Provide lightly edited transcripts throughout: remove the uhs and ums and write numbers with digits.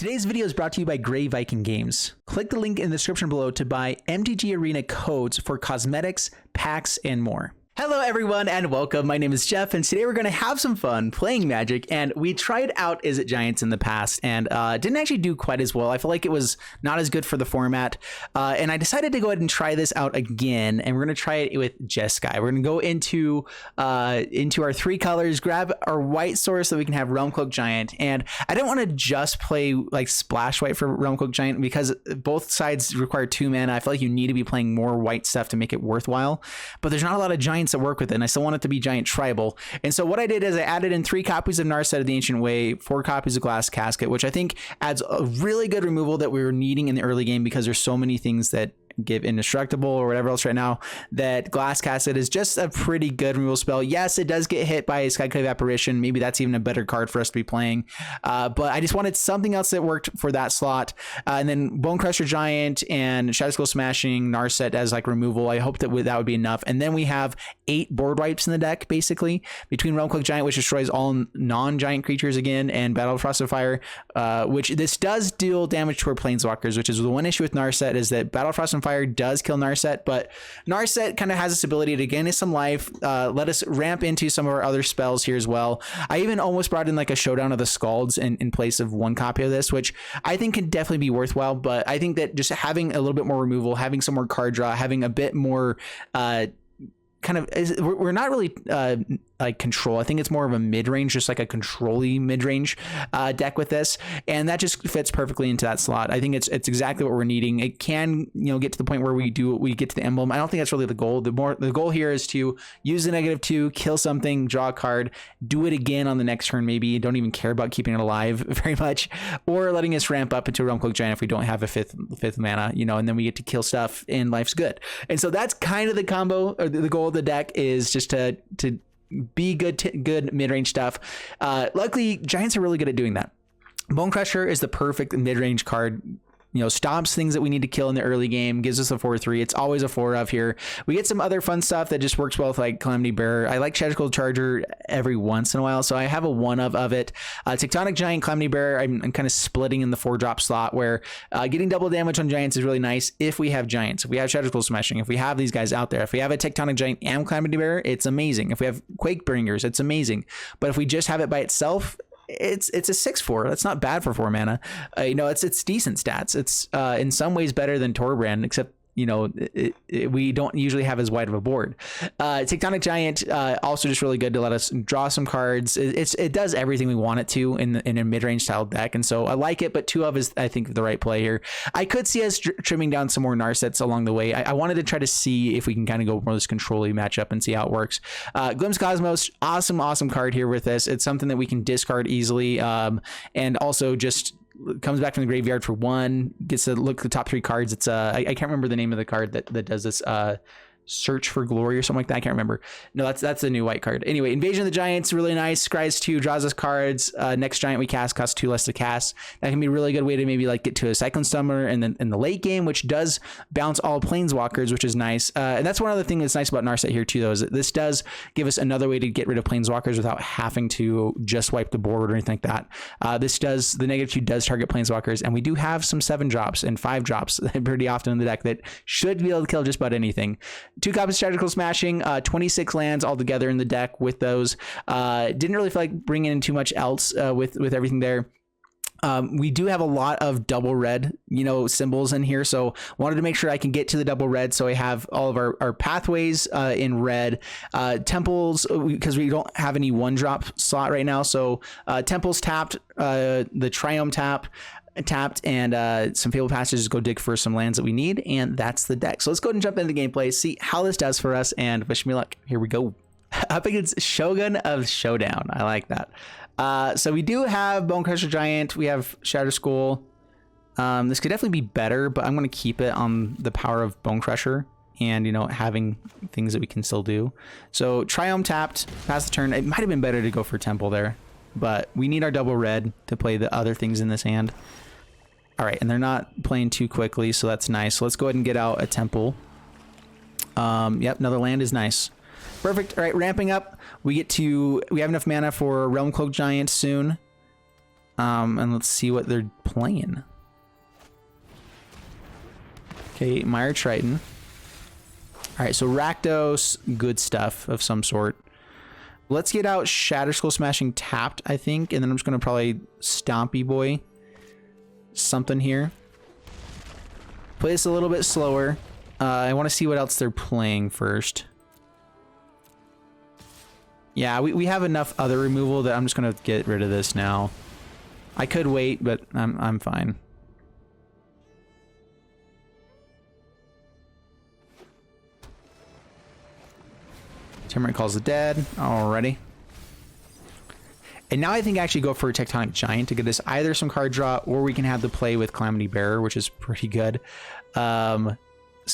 Today's video is brought to you by Grey Viking Games. Click the link in the description below to buy MTG Arena codes for cosmetics, packs, and more. Hello everyone and welcome. My name is Jeff and today we're going to have some fun playing Magic, and we tried out Is It Giants in the past and didn't actually do quite as well. I feel like it was not as good for the format, and I decided to go ahead and try this out again, and we're going to try it with Jeskai. We're going to go into our three colors, grab our white source so we can have Realm Cloak Giant, and I didn't want to just play like splash white for Realm Cloak Giant because both sides require 2 mana. I feel like you need to be playing more white stuff to make it worthwhile, but there's not a lot of giants that work with it, and I still want it to be giant tribal. And so what I did is I added in 3 copies of Narset of the Ancient Way, 4 copies of Glass Casket, which I think adds a really good removal that we were needing in the early game because there's so many things that give indestructible or whatever else right now that Glass Casket is just a pretty good removal spell. Yes, it does get hit by a Skyclave Apparition. Maybe that's even a better card for us to be playing, but I just wanted something else that worked for that slot. And then Bone Crusher Giant and Shadow Skull Smashing Narset as like removal. I hope that that would be enough. And then we have 8 board wipes in the deck, basically, between Realm Cloak Giant, which destroys all non-giant creatures again, and Battle of Frost and Fire, which this does deal damage to our Planeswalkers, which is the one issue with Narset, is that Battle of Frost and Fire does kill Narset, but Narset kind of has this ability to gain us some life, let us ramp into some of our other spells here as well. I even almost brought in like a Showdown of the Scalds in place of 1 copy of this, which I think can definitely be worthwhile, but I think that just having a little bit more removal, having some more card draw, having a bit more we're not really like control. I think it's more of a mid-range, just like a control-y mid-range deck with this, and that just fits perfectly into that slot. I think it's exactly what we're needing. It can, get to the point where we get to the emblem. I don't think that's really the goal. The goal here is to use the -2, kill something, draw a card, do it again on the next turn. Maybe don't even care about keeping it alive very much, or letting us ramp up into Realm Cloak Giant if we don't have a fifth mana, and then we get to kill stuff and life's good. And so that's kind of the combo, or the goal of the deck is just to be good mid-range stuff. Luckily, Giants are really good at doing that. Bone Crusher is the perfect mid-range card. Stops things that we need to kill in the early game, gives us a 4/3. It's always a 4 of here. We get some other fun stuff that just works well with like Calamity Bearer. I like Shadow Skull Charger every once in a while, so I have a 1 of it. Tectonic Giant, Calamity Bearer, I'm kind of splitting in the 4-drop slot where getting double damage on Giants is really nice if we have Giants. If we have Shadow Skull Smashing, if we have these guys out there, if we have a Tectonic Giant and Calamity Bearer, it's amazing. If we have Quake Bringers, it's amazing. But if we just have it by itself, it's a 6/4. That's not bad for 4 mana. It's decent stats. It's in some ways better than Torbrand, except we don't usually have as wide of a board. Tectonic Giant also just really good to let us draw some cards. It does everything we want it to in a mid-range style deck, and so I like it, but 2 of is I think the right play here. I could see us trimming down some more Narsets along the way. I wanted to try to see if we can kind of go more this control-y matchup and see how it works. Glimpse Cosmos, awesome card here with this. It's something that we can discard easily, and also just comes back from the graveyard for 1, gets to look at the top 3 cards. It's I can't remember the name of the card that does this. Search for Glory or something like that. I can't remember. No, that's a new white card. Anyway, Invasion of the Giants, really nice. Scries 2, draws us cards. Next Giant we cast costs 2 less to cast. That can be a really good way to maybe like get to a Cyclone Summoner and then in the late game, which does bounce all Planeswalkers, which is nice. And that's one other thing that's nice about Narset here too, though, is that this does give us another way to get rid of Planeswalkers without having to just wipe the board or anything like that. The -2 does target Planeswalkers, and we do have some 7-drops and 5-drops pretty often in the deck that should be able to kill just about anything. 2 copies of Shadow Skull Smashing, 26 lands altogether in the deck with those. Didn't really feel like bringing in too much else with everything there. We do have a lot of double red, symbols in here. So wanted to make sure I can get to the double red. So I have all of our pathways in red, temples, because we don't have any 1-drop slot right now. So temples tapped, the Triome tapped, and some Fabled Passages, go dig for some lands that we need, and that's the deck. So let's go ahead and jump into the gameplay, see how this does for us, and wish me luck. Here we go. Up against Shogun of Showdown. I like that. So we do have Bone Crusher Giant. We have Shadow Skull. This could definitely be better, but I'm going to keep it on the power of Bone Crusher and, having things that we can still do. So Triome tapped, pass the turn. It might have been better to go for Temple there, but we need our double red to play the other things in this hand. All right, and they're not playing too quickly, so that's nice. So let's go ahead and get out a Temple. Yep, another land is nice. Perfect. All right, ramping up. We have enough mana for Realm Cloak Giant soon. And let's see what they're playing. Okay, Mire Triton. All right, so Rakdos, good stuff of some sort. Let's get out Shatter Skull Smashing tapped, I think, and then I'm just gonna probably Stompy Boy something here. Play this a little bit slower. I want to see what else they're playing first. Yeah, we have enough other removal that I'm just gonna get rid of this now. I could wait, but I'm fine. Timberite Calls the Dead. Alrighty. And now I think I actually go for a Tectonic Giant to get us either some card draw, or we can have the play with Calamity Bearer, which is pretty good. So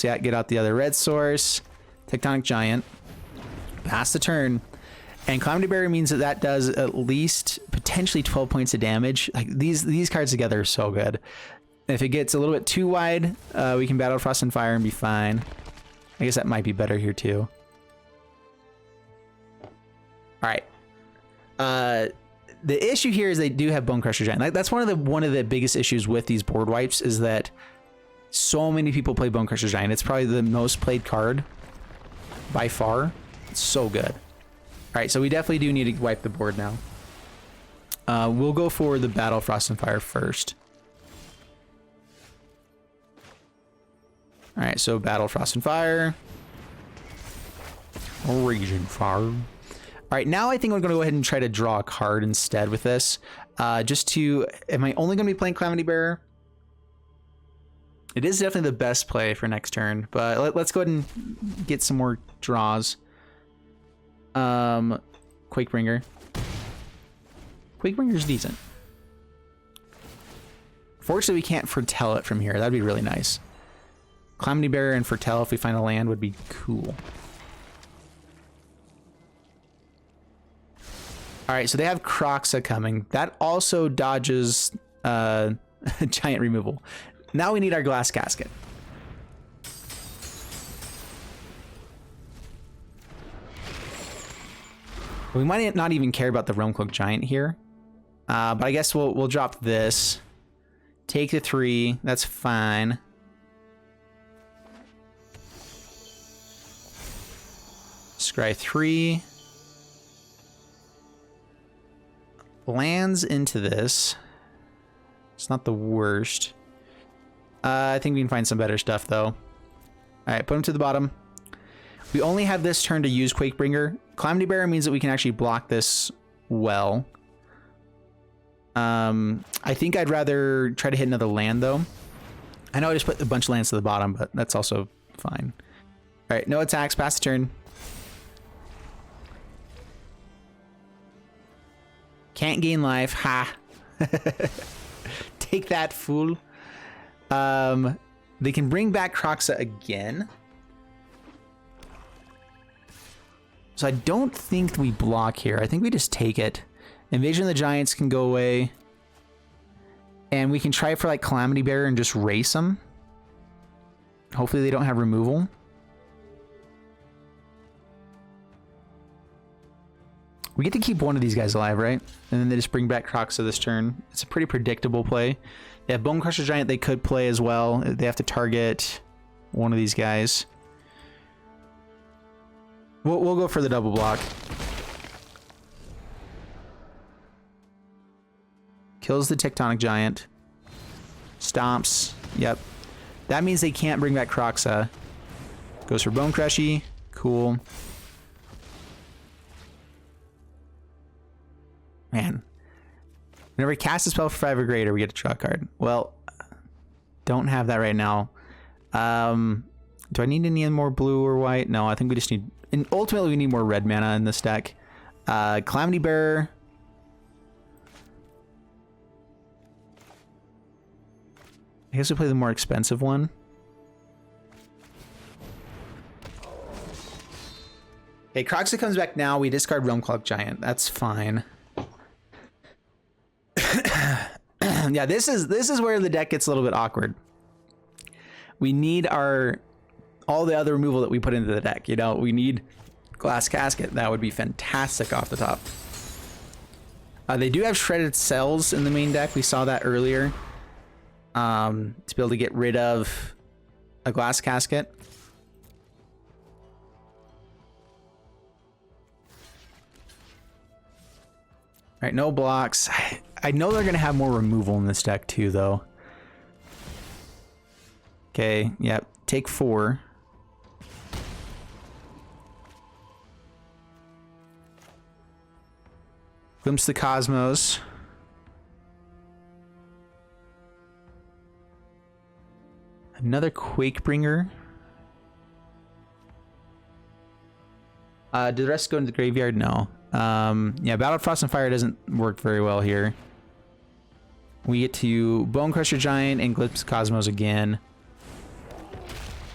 yeah, get out the other red source. Tectonic Giant. Pass the turn. And Calamity Bearer means that that does at least potentially 12 points of damage. Like these cards together are so good. If it gets a little bit too wide, we can Battle Frost and Fire and be fine. I guess that might be better here too. All right. The issue here is they do have Bone Crusher Giant. That's one of the biggest issues with these board wipes is that so many people play Bone Crusher Giant. It's probably the most played card by far. It's so good. All right, so we definitely do need to wipe the board now. We'll go for the Battle Frost and Fire first. All right, so Battle Frost and Fire. Raging Fire. All right, now I think I'm going to go ahead and try to draw a card instead with this. Just to, am I only going to be playing Calamity Bearer? It is definitely the best play for next turn, but let's go ahead and get some more draws. Quakebringer. Quakebringer's decent. Fortunately, we can't foretell it from here. That'd be really nice. Calamity Bearer and foretell if we find a land would be cool. All right, so they have Kroxa coming. That also dodges giant removal. Now we need our Glass Casket. We might not even care about the Realm Cloak Giant here, but I guess we'll drop this. Take the 3. That's fine. Scry 3. Lands into this. It's not the worst. I think we can find some better stuff though. All right, put him to the bottom. We only have this turn to use Quakebringer. Calamity Bearer means that we can actually block this well. I think I'd rather try to hit another land though. I know I just put a bunch of lands to the bottom, but that's also fine. All right, no attacks, pass the turn. Can't gain life, ha. Take that, fool. They can bring back Kroxa again. So I don't think we block here. I think we just take it. Invasion of the Giants can go away. And we can try for like Calamity Bearer and just race them. Hopefully they don't have removal. We get to keep one of these guys alive, right? And then they just bring back Kroxa this turn. It's a pretty predictable play. They have Bone Crusher Giant they could play as well. They have to target one of these guys. We'll go for the double block. Kills the Tectonic Giant. Stomps. Yep. That means they can't bring back Kroxa. Goes for Bone Crushy. Cool. Man. Whenever we cast a spell for 5 or greater, we get to draw a card. Well, don't have that right now. Do I need any more blue or white? No, I think we just need... And ultimately, we need more red mana in this deck. Calamity Bearer. I guess we play the more expensive one. Okay, Kroxa comes back now. We discard Realm Cloak Giant. That's fine. Yeah, this is where the deck gets a little bit awkward. We need all the other removal that we put into the deck. You know, we need Glass Casket. That would be fantastic off the top. They do have shredded cells in the main deck. We saw that earlier. To be able to get rid of a glass casket. All right, no blocks. I know they're gonna have more removal in this deck too, though. Okay, yep. Take 4. Glimpse the Cosmos. Another Quakebringer. Do the rest go into the graveyard? No. Yeah, Battle of Frost and Fire doesn't work very well here. We get to Bone Crusher Giant and Glimpse Cosmos again.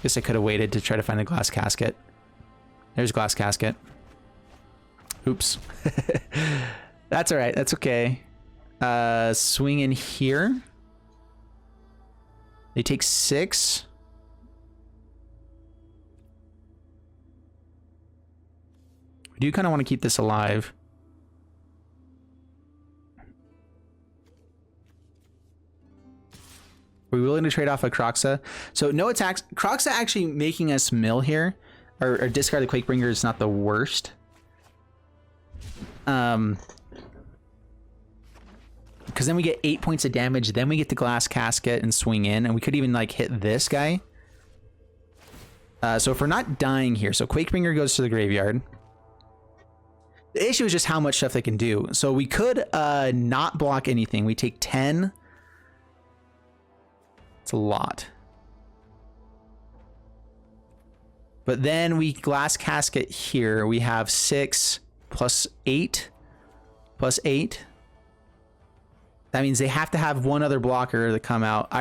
Guess I could have waited to try to find a glass casket. There's glass casket. Oops. That's all right. That's okay. Swing in here. They take 6. We do kind of want to keep this alive. Are we willing to trade off a Kroxa? So no attacks. Kroxa actually making us mill here. Or discard the Quakebringer is not the worst. Because then we get 8 points of damage. Then we get the glass casket and swing in. And we could even like hit this guy. So if we're not dying here. So Quakebringer goes to the graveyard. The issue is just how much stuff they can do. So we could not block anything. We take 10. It's a lot. But then we glass casket here. We have 6 plus 8 plus 8. That means they have to have one other blocker to come out.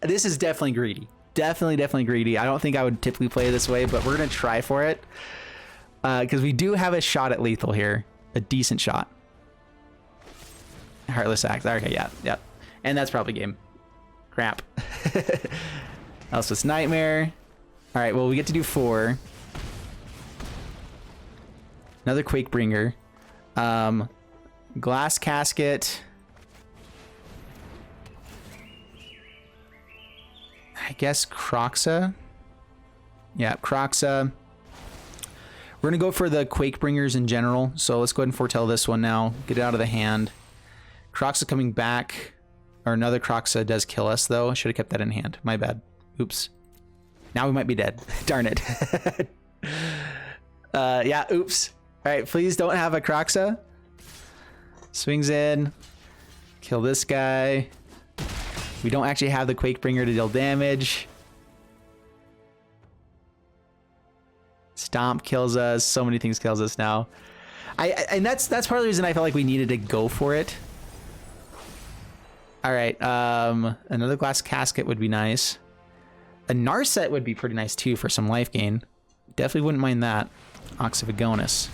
This is definitely greedy. Definitely greedy. I don't think I would typically play this way, but we're gonna try for it. Because we do have a shot at lethal here. A decent shot. Heartless Axe. Okay, yeah. And that's probably game. Crap. Elspeth's Nightmare. All right, well, we get to do 4. Another Quakebringer. Glass Casket. I guess Kroxa. Yeah, Kroxa. We're going to go for the Quakebringers in general. So let's go ahead and foretell this one now. Get it out of the hand. Kroxa coming back. Or another Kroxa does kill us, though. I should have kept that in hand. My bad. Oops. Now we might be dead. Darn it. Yeah, oops. All right, please don't have a Kroxa. Swings in. Kill this guy. We don't actually have the Quakebringer to deal damage. Stomp kills us. So many things kills us now. And that's part of the reason I felt like we needed to go for it. All right, another glass casket would be nice. A Narset would be pretty nice too for some life gain. Definitely wouldn't mind that. Ox of Agonis.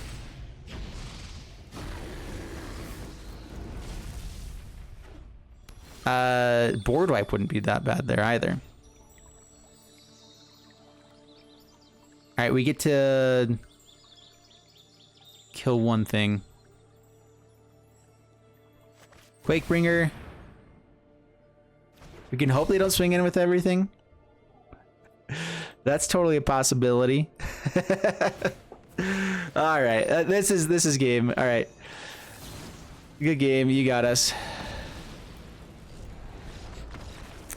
Board wipe wouldn't be that bad there either. All right, we get to kill one thing. Quakebringer. We can hope they don't swing in with everything. That's totally a possibility. All right, this is game. All right, good game. You got us.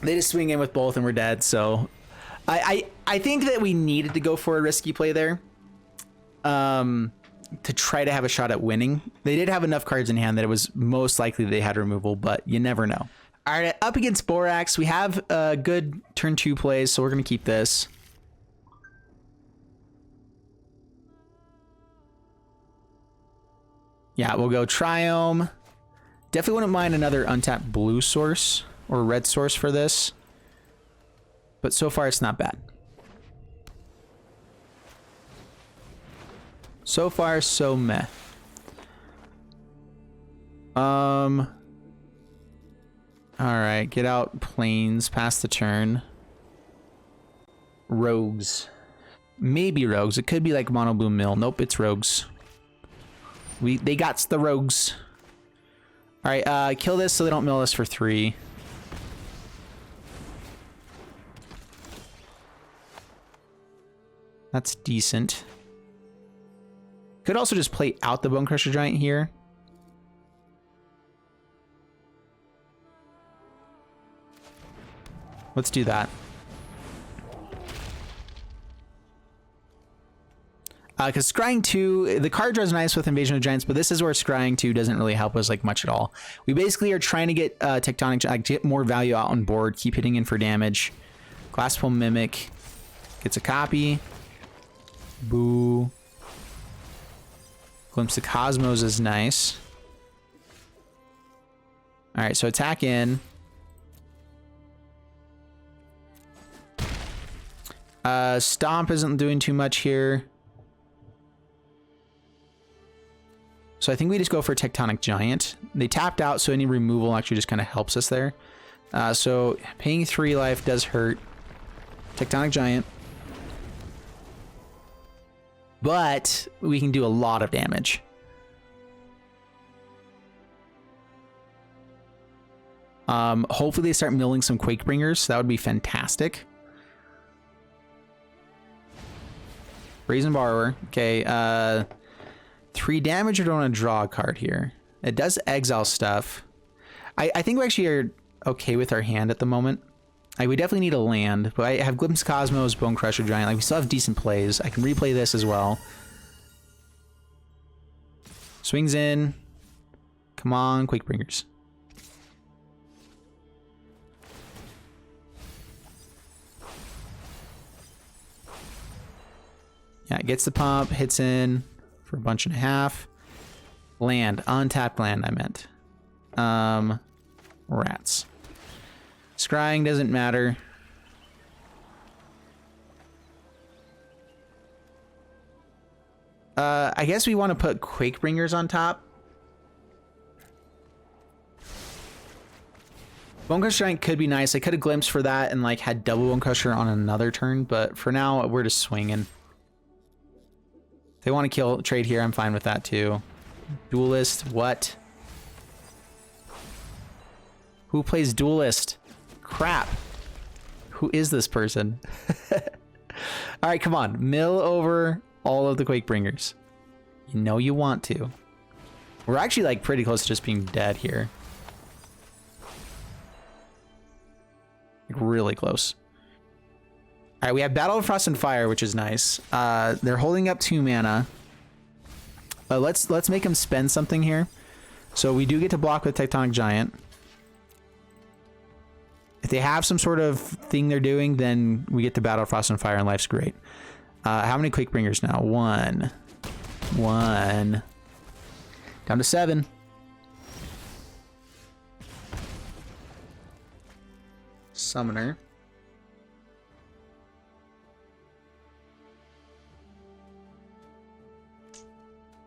They just swing in with both and we're dead. So I think that we needed to go for a risky play there. To try to have a shot at winning. They did have enough cards in hand that it was most likely they had removal, but you never know. All right, up against Borax, we have a good turn 2 plays, so we're going to keep this. Yeah, we'll go Triome. Definitely wouldn't mind another untapped blue source or red source for this. But so far, it's not bad. So far, so meh. All right, get out Plains, pass the turn. Rogues. Maybe Rogues. It could be like Mono Blue Mill. Nope, it's Rogues. They got the Rogues. All right, kill this so they don't mill us for 3. That's decent. Could also just play out the Bone Crusher Giant here. Let's do that. Because Scrying 2, the card draw is nice with Invasion of Giants, but this is where Scrying 2 doesn't really help us like much at all. We basically are trying to get get more value out on board, keep hitting in for damage. Glassful Mimic gets a copy. Boo. Glimpse of Cosmos is nice. All right, so attack in. Stomp isn't doing too much here. So I think we just go for Tectonic Giant. They tapped out, so any removal actually just kind of helps us there. So paying 3 life does hurt. Tectonic Giant. But we can do a lot of damage. Hopefully they start milling some Quakebringers. That would be fantastic. Brazen Borrower. Okay, 3 damage, or don't want to draw a card here. It does exile stuff. I think we actually are okay with our hand at the moment. We definitely need a land, but I have Glimpse Cosmos, Bone Crusher Giant. Like, we still have decent plays. I can replay this as well. Swings in. Come on, Quakebringers. Yeah, it gets the pump, hits in for a bunch and a half. Land, untapped land, I meant. Rats. Scrying doesn't matter. I guess we want to put Quakebringers on top. Bone Crusher Giant could be nice. I could have glimpsed for that and like had double Bone Crusher on another turn, but for now we're just swinging. If they want to kill trade here, I'm fine with that too. Duelist, what? Who plays Duelist? Crap. Who is this person? All right, come on. Mill over all of the Quakebringers. You know you want to. We're actually like pretty close to just being dead here. Like, really close. All right, we have Battle of Frost and Fire, which is nice. They're holding up 2 mana. Let's make them spend something here. So we do get to block with Tectonic Giant. If they have some sort of thing they're doing, then we get to Battle of Frost and Fire, and life's great. How many Quakebringers now? 1. Down to 7. Summoner.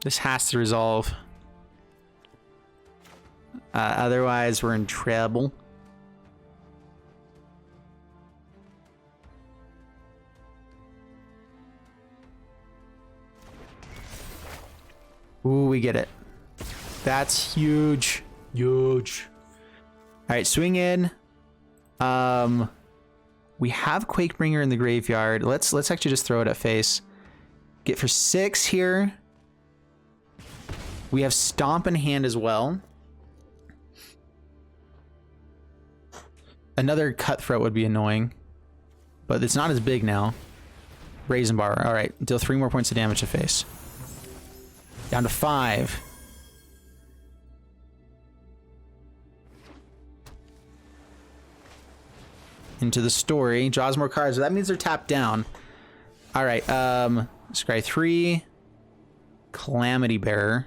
This has to resolve. Otherwise, we're in trouble. Ooh, we get it. That's huge. Huge. All right, swing in. We have Quakebringer in the graveyard. Let's actually just throw it at face. Get for 6 here. We have Stomp in hand as well. Another Cutthroat would be annoying, but it's not as big now. Brazen Bar. All right, deal 3 more points of damage to face. Down to 5. Into the story. Draws more cards. So that means they're tapped down. All right. Scry 3. Calamity Bearer.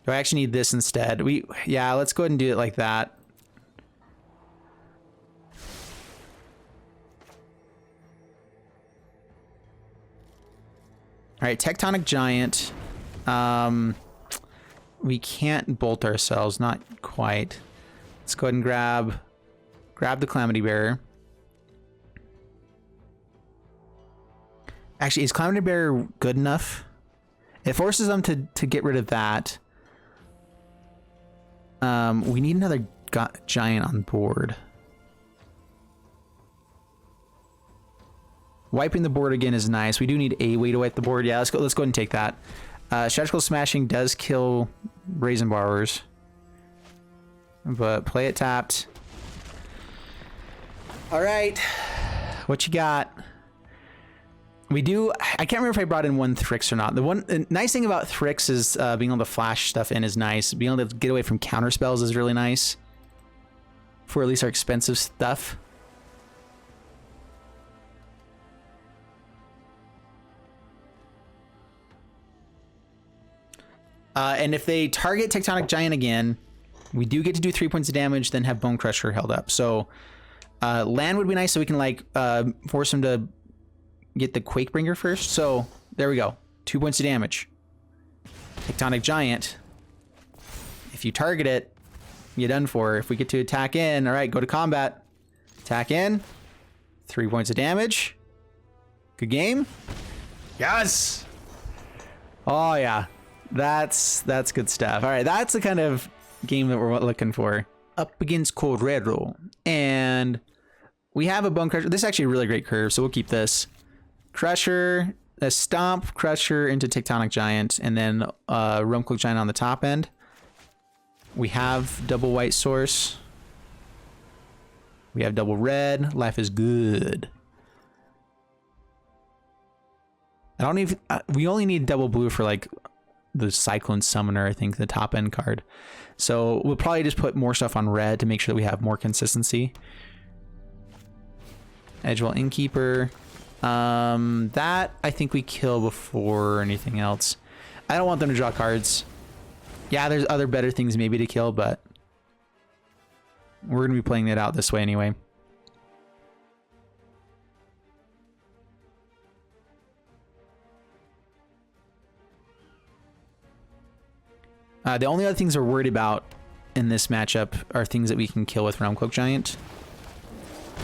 Do I actually need this instead? Yeah, let's go ahead and do it like that. All right, Tectonic Giant. We can't bolt ourselves, not quite. Let's go ahead and grab the Calamity Bearer. Actually, is Calamity Bear good enough? It forces them to get rid of that. We need another giant on board. Wiping the board again is nice. We do need a way to wipe the board. Yeah, let's go ahead and take that. Strategical Smashing does kill Brazen Borrowers. But play it tapped. All right. What you got? We do. I can't remember if I brought in one Thrix or not. The nice thing about Thrix is being able to flash stuff in is nice. Being able to get away from counter spells is really nice. For at least our expensive stuff. And if they target Tectonic Giant again, we do get to do 3 points of damage, then have Bone Crusher held up. So land would be nice so we can like force them to get the Quakebringer first. So there we go. 2 points of damage. Tectonic Giant. If you target it, you're done for. If we get to attack in, all right, go to combat. Attack in. 3 points of damage. Good game. Yes. Oh yeah. That's good stuff. All right, that's the kind of game that we're looking for. Up against Correro. And we have a Bone Crusher. This is actually a really great curve, so we'll keep this. Crusher, a Stomp, Crusher into Tectonic Giant, and then Realmcloak Giant on the top end. We have double white source. We have double red. Life is good. I don't even... we only need double blue for like the Cyclone Summoner, I think, the top end card. So we'll probably just put more stuff on red to make sure that we have more consistency. Edgewell Innkeeper. That I think we kill before anything else. I don't want them to draw cards. Yeah, there's other better things maybe to kill, but we're going to be playing it out this way anyway. The only other things we're worried about in this matchup are things that we can kill with Realmcloak Giant.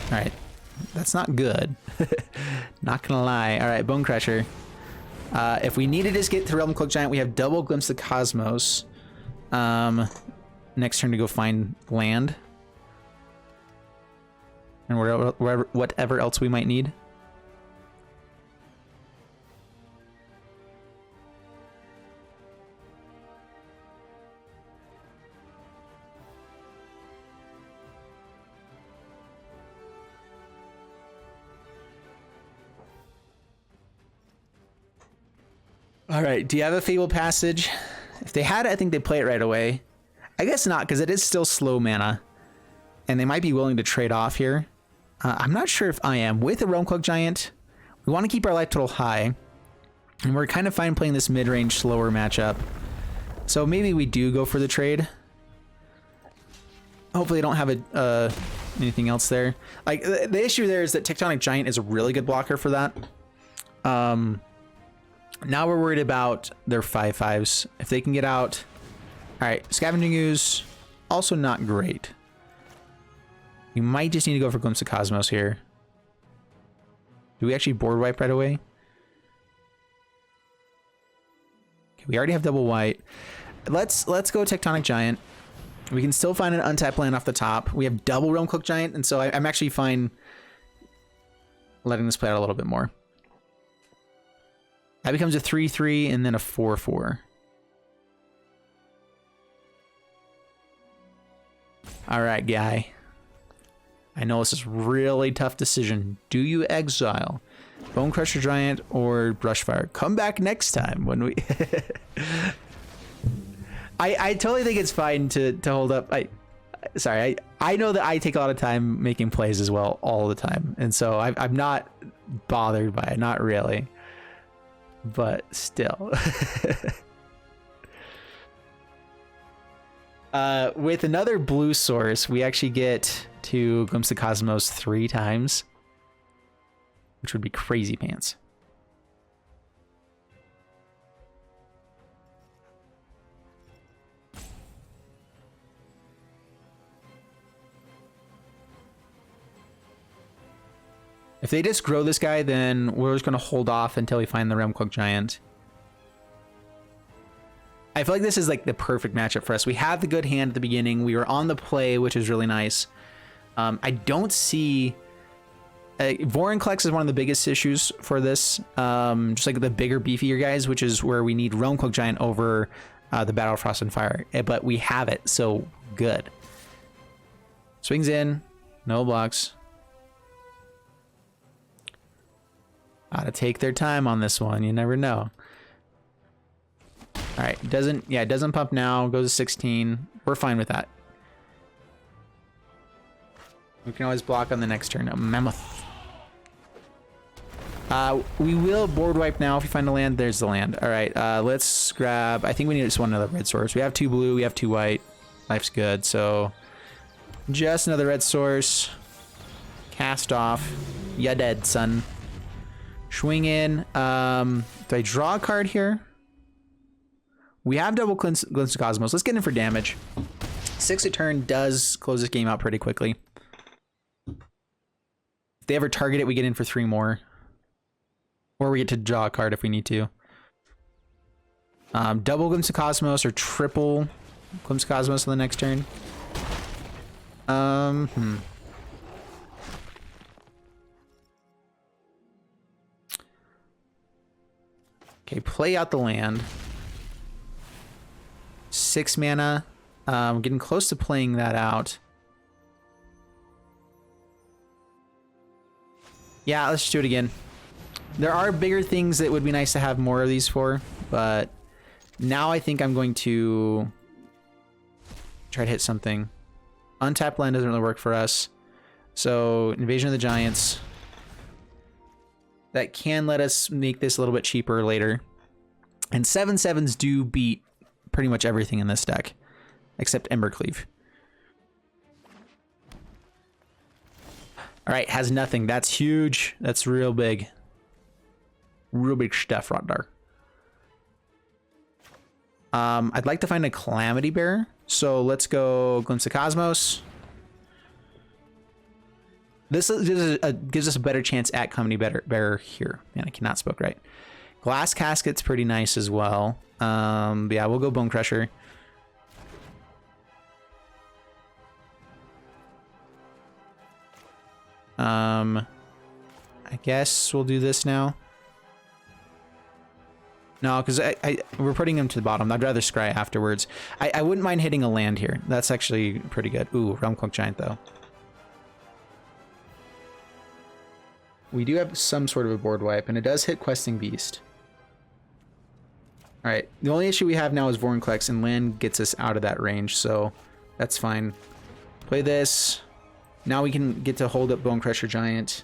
All right. That's not good. Not gonna lie. All right, Bone Crusher. If we need to just get to Realmcloak Giant, we have double Glimpse of the Cosmos. Next turn to go find land. And whatever else we might need. All right, do you have a Fable Passage? If they had it, I think they'd play it right away. I guess not, because it is still slow mana. And they might be willing to trade off here. I'm not sure if I am. With a Realmcloak Giant, we want to keep our life total high. And we're kind of fine playing this mid-range, slower matchup. So maybe we do go for the trade. Hopefully they don't have anything else there. Like, the issue there is that Tectonic Giant is a really good blocker for that. Now we're worried about their 5/5s. If they can get out... Alright, Scavenging Ooze, also not great. We might just need to go for Glimpse of Cosmos here. Do we actually board wipe right away? Okay, we already have double white. Let's go Tectonic Giant. We can still find an untapped land off the top. We have double Realmcloak Giant, and so I'm actually fine letting this play out a little bit more. That becomes a 3/3 and then a 4/4. All right, guy. I know this is a really tough decision. Do you exile Bone Crusher Giant or Brushfire? Come back next time when we... I totally think it's fine to hold up. Sorry, I know that I take a lot of time making plays as well all the time. And so I'm not bothered by it, not really. But still. With another blue source, we actually get to Glimpse the Cosmos 3 times, which would be crazy pants. If they just grow this guy, then we're just going to hold off until we find the Realmcloak Giant. I feel like this is like the perfect matchup for us. We have the good hand at the beginning. We were on the play, which is really nice. I don't see... Vorinclex is one of the biggest issues for this. Just like the bigger, beefier guys, which is where we need Realmcloak Giant over the Battle of Frost and Fire. But we have it, so good. Swings in. No blocks. Gotta take their time on this one. You never know. All right, it doesn't pump now. Goes to 16. We're fine with that. We can always block on the next turn. A Mammoth. We will board wipe now if we find a land. There's the land. All right, let's grab. I think we need just one other red source. We have 2 blue. We have 2 white. Life's good. So just another red source. Cast off. Ya dead, son. Swing in. Do I draw a card here? We have double Glimpse of Cosmos. Let's get in for damage. 6 a turn does close this game out pretty quickly. If they ever target it, we get in for 3 more. Or we get to draw a card if we need to. Double Glimpse of Cosmos or triple Glimpse of Cosmos on the next turn. Okay, play out the land. 6 mana. Getting close to playing that out. Yeah, let's just do it again. There are bigger things that would be nice to have more of these for, but now I think I'm going to try to hit something. Untapped land doesn't really work for us. So, Invasion of the Giants. That can let us make this a little bit cheaper later. And 7/7s do beat pretty much everything in this deck, except Embercleave. All right, has nothing. That's huge. That's real big. Real big stuff right there. I'd like to find a Calamity Bearer. So let's go Glimpse of Cosmos. This gives us a better chance at Calamity Bearer here. Man, I cannot spoke right. Glass Casket's pretty nice as well. Yeah, we'll go Bone Crusher. I guess we'll do this now. No, because we're putting him to the bottom. I'd rather scry afterwards. I wouldn't mind hitting a land here. That's actually pretty good. Ooh, Realmcloak Giant though. We do have some sort of a board wipe, and it does hit Questing Beast. All right, the only issue we have now is Vorinclex, and land gets us out of that range, so that's fine. Play this. Now we can get to hold up Bone Crusher Giant.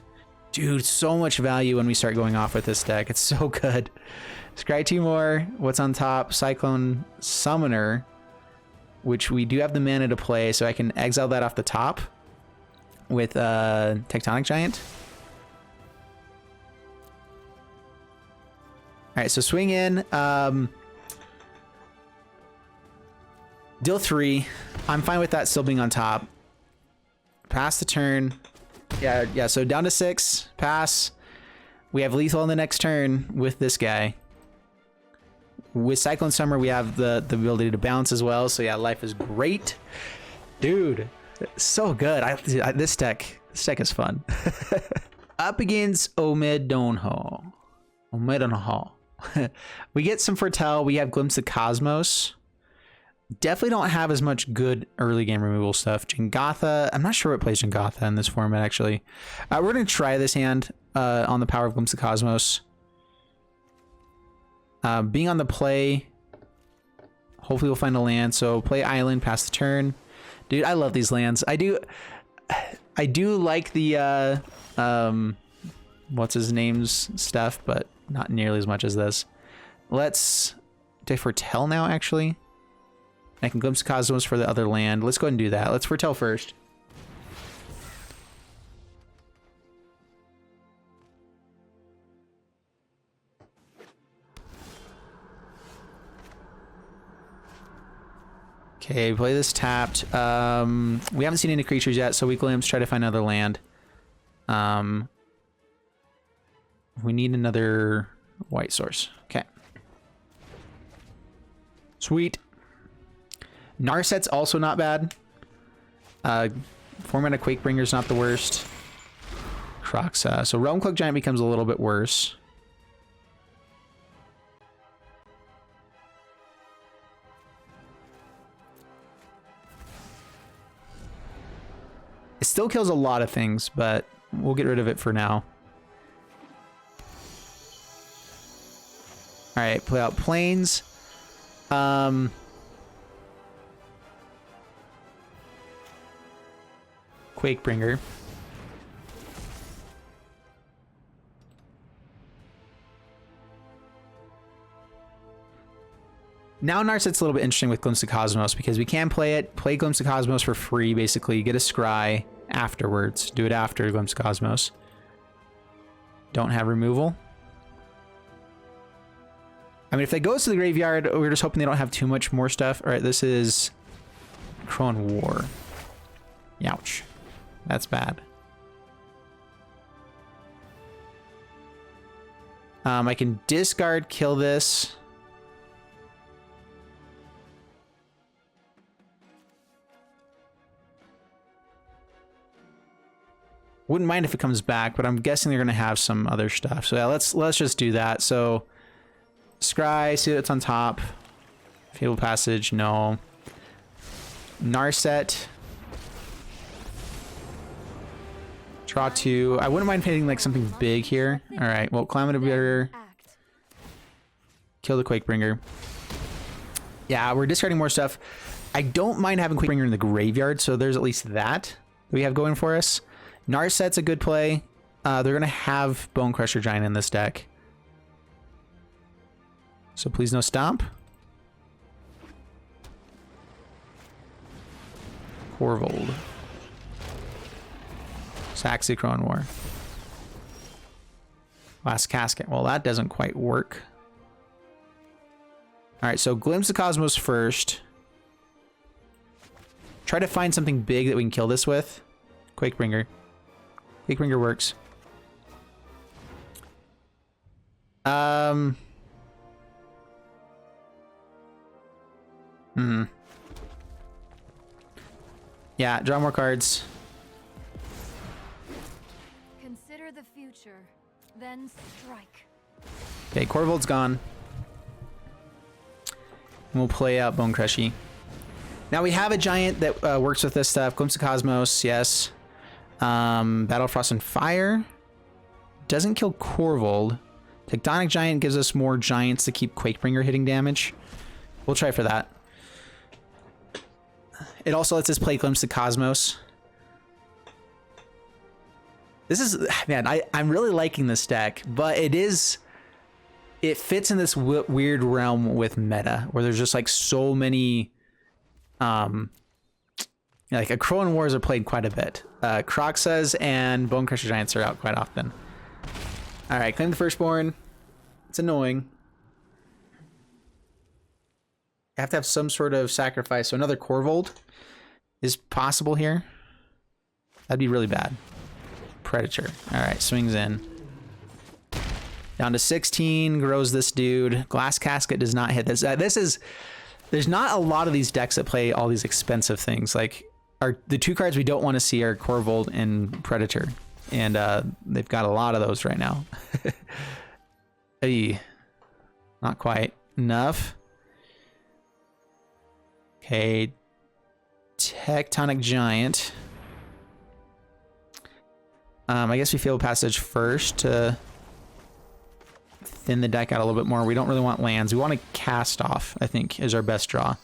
Dude, so much value when we start going off with this deck. It's so good. Scry 2 more. What's on top? Cyclone Summoner, which we do have the mana to play, so I can exile that off the top with Tectonic Giant. All right, so swing in. Deal 3. I'm fine with that still being on top. Pass the turn. Yeah, so down to 6. Pass. We have lethal on the next turn with this guy. With Cyclone Summer, we have the ability to bounce as well. So yeah, life is great. Dude, so good. This deck is fun. Up against Omidonho. We get some Foretell. We have Glimpse of Cosmos. Definitely don't have as much good early game removal stuff. Jangotha. I'm not sure what plays Jangotha in this format, actually. We're going to try this hand on the power of Glimpse of Cosmos. Being on the play, hopefully we'll find a land. So play Island, pass the turn. Dude, I love these lands. I do like the what's his name's stuff, but not nearly as much as this. Let's foretell now, actually. I can Glimpse Cosmos for the other land. Let's go ahead and do that. Let's foretell first. Okay, play this tapped. We haven't seen any creatures yet, so we glimpse, try to find another land. We need another white source. Okay. Sweet. Narset's also not bad. 4-mana Quakebringer's not the worst. Kroxa. So Realm Cloak Giant becomes a little bit worse. It still kills a lot of things, but we'll get rid of it for now. All right, play out Plains. Quakebringer. Now Narset's a little bit interesting with Glimpse of Cosmos because we can play Glimpse of Cosmos for free, basically. Get a scry afterwards. Do it after Glimpse of Cosmos. Don't have removal. I mean, if that goes to the graveyard, we're just hoping they don't have too much more stuff. All right, this is Crone War. Ouch. That's bad. I can discard, kill this. Wouldn't mind if it comes back, but I'm guessing they're gonna have some other stuff. So yeah, let's just do that. So scry, see what's on top. Fatal Passage, no. Narset. Draw 2. I wouldn't mind hitting like something big here. All right, well, Calamity Bearer. Kill the Quakebringer. Yeah, we're discarding more stuff. I don't mind having Quakebringer in the graveyard, so there's at least that we have going for us. Narset's a good play. They're going to have Bone Crusher Giant in this deck. So please no stomp. Corvold. Saxy Crone War. Last Casket. Well, that doesn't quite work. Alright, so Glimpse of Cosmos first. Try to find something big that we can kill this with. Quakebringer. Quakebringer works. Yeah, draw more cards. Consider the future, then strike. Okay, Corvold's gone. And we'll play out Bone Crushy. Now we have a giant that works with this stuff. Glimpse of Cosmos, yes. Battle Frost and Fire. Doesn't kill Corvold. Tectonic Giant gives us more giants to keep Quakebringer hitting damage. We'll try for that. It also lets us play Glimpse of Cosmos. This is, man, I'm really liking this deck, but it fits in this weird realm with meta where there's just like so many, like a Crone Wars are played quite a bit. Kroxas and Bone Crusher Giants are out quite often. All right, claim the Firstborn. It's annoying. You have to have some sort of sacrifice. So another Corvold is possible here. That'd be really bad. Predator. All right, swings in. Down to 16, grows this dude. Glass Casket does not hit this. There's not a lot of these decks that play all these expensive things. Like, the two cards we don't want to see are Corvold and Predator. And they've got a lot of those right now. Hey, not quite enough. Okay, Tectonic Giant. I guess we Fatal Passage first to thin the deck out a little bit more. We don't really want lands. We want to Cast Off, I think, is our best draw.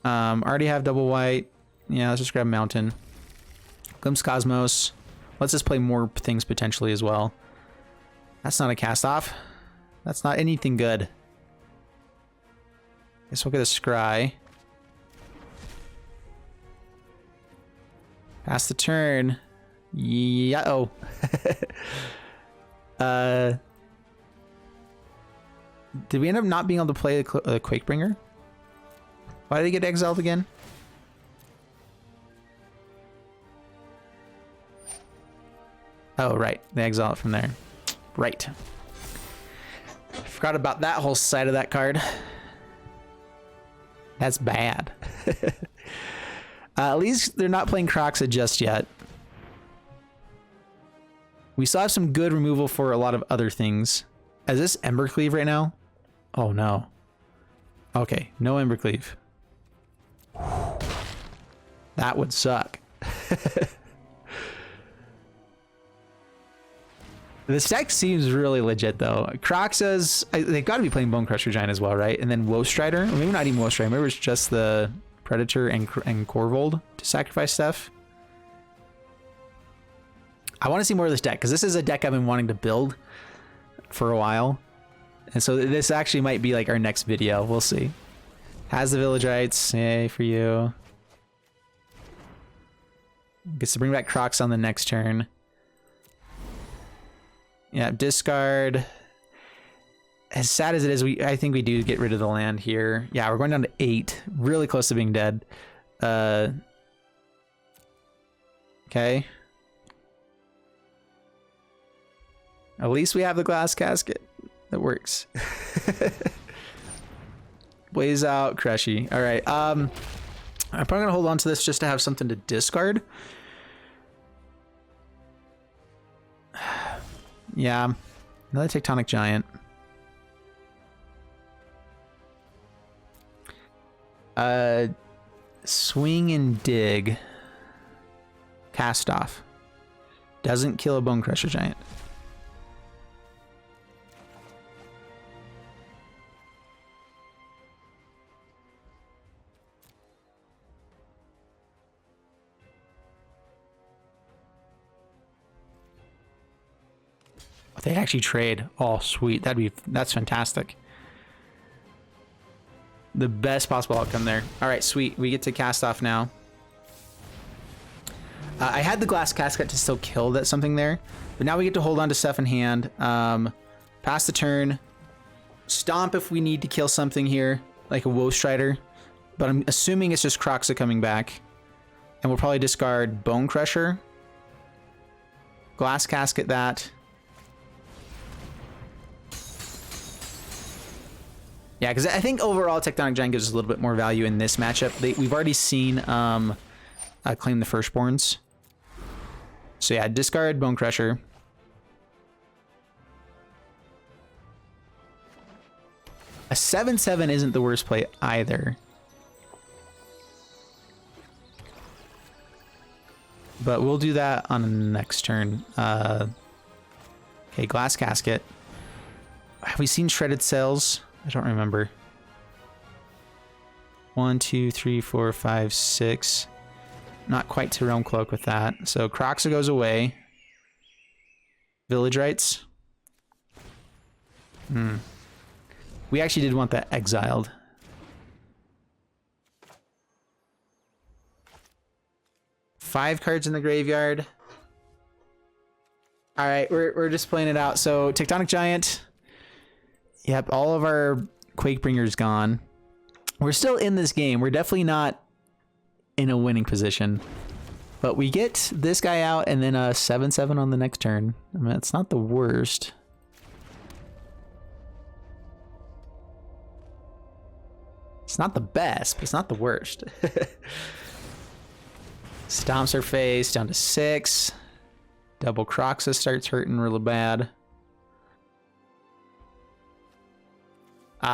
Already have double white. Yeah, let's just grab Mountain. Glimpse Cosmos. Let's just play more things potentially as well. That's not a Cast Off. That's not anything good. Guess we'll get a Scry. Pass the turn. Yeah. Oh. Did we end up not being able to play the Quakebringer? Why did he get exiled again? Oh, right. They exile it from there. Right. Forgot about that whole side of that card. That's bad. At least they're not playing Kroxa just yet. We still have some good removal for a lot of other things. Is this Embercleave right now? Oh no. Okay, no Embercleave. That would suck. This deck seems really legit though. Kroxa's, they've got to be playing Bone Crusher Giant as well, right? And then Woe Strider, or maybe not even Woe Strider. Maybe it's just the Predator and Corvold to sacrifice stuff. I want to see more of this deck because this is a deck I've been wanting to build for a while, and so this actually might be like our next video. We'll see. Has the Village Rites, yay for you. Gets to bring back Kroxa on the next turn. Yeah, discard. As sad as it is, I think we do get rid of the land here. Yeah, we're going down to 8. Really close to being dead. Okay. At least we have the glass casket. That works. Blaze out, Crushy. All right. I'm probably gonna hold on to this just to have something to discard. Yeah, another Tectonic Giant. Swing and dig. Cast off. Doesn't kill a Bone Crusher Giant. They actually trade. Oh, sweet. That's fantastic. The best possible outcome there. All right, sweet. We get to cast off now. I had the glass casket to still kill that something there, but now we get to hold on to stuff in hand. Pass the turn. Stomp if we need to kill something here, like a Woe Strider. But I'm assuming it's just Kroxa coming back. And we'll probably discard Bone Crusher. Glass casket that. Yeah, because I think overall Tectonic Giant gives us a little bit more value in this matchup. We've already seen Claim the Firstborns. So yeah, discard Bone Crusher. A 7/7 isn't the worst play either. But we'll do that on the next turn. Okay, Glass Casket. Have we seen Shredded Sails? I don't remember. 1, 2, 3, 4, 5, 6. Not quite to Realm Cloak with that. So Kroxa goes away. Village Rites. We actually did want that exiled. Five cards in the graveyard. All right, we're just playing it out. So Tectonic Giant. Yep, all of our Quakebringers gone. We're still in this game. We're definitely not in a winning position. But we get this guy out and then a 7/7 on the next turn. I mean, it's not the worst. It's not the best, but it's not the worst. Stomps our face down to 6. Double Kroxa starts hurting really bad.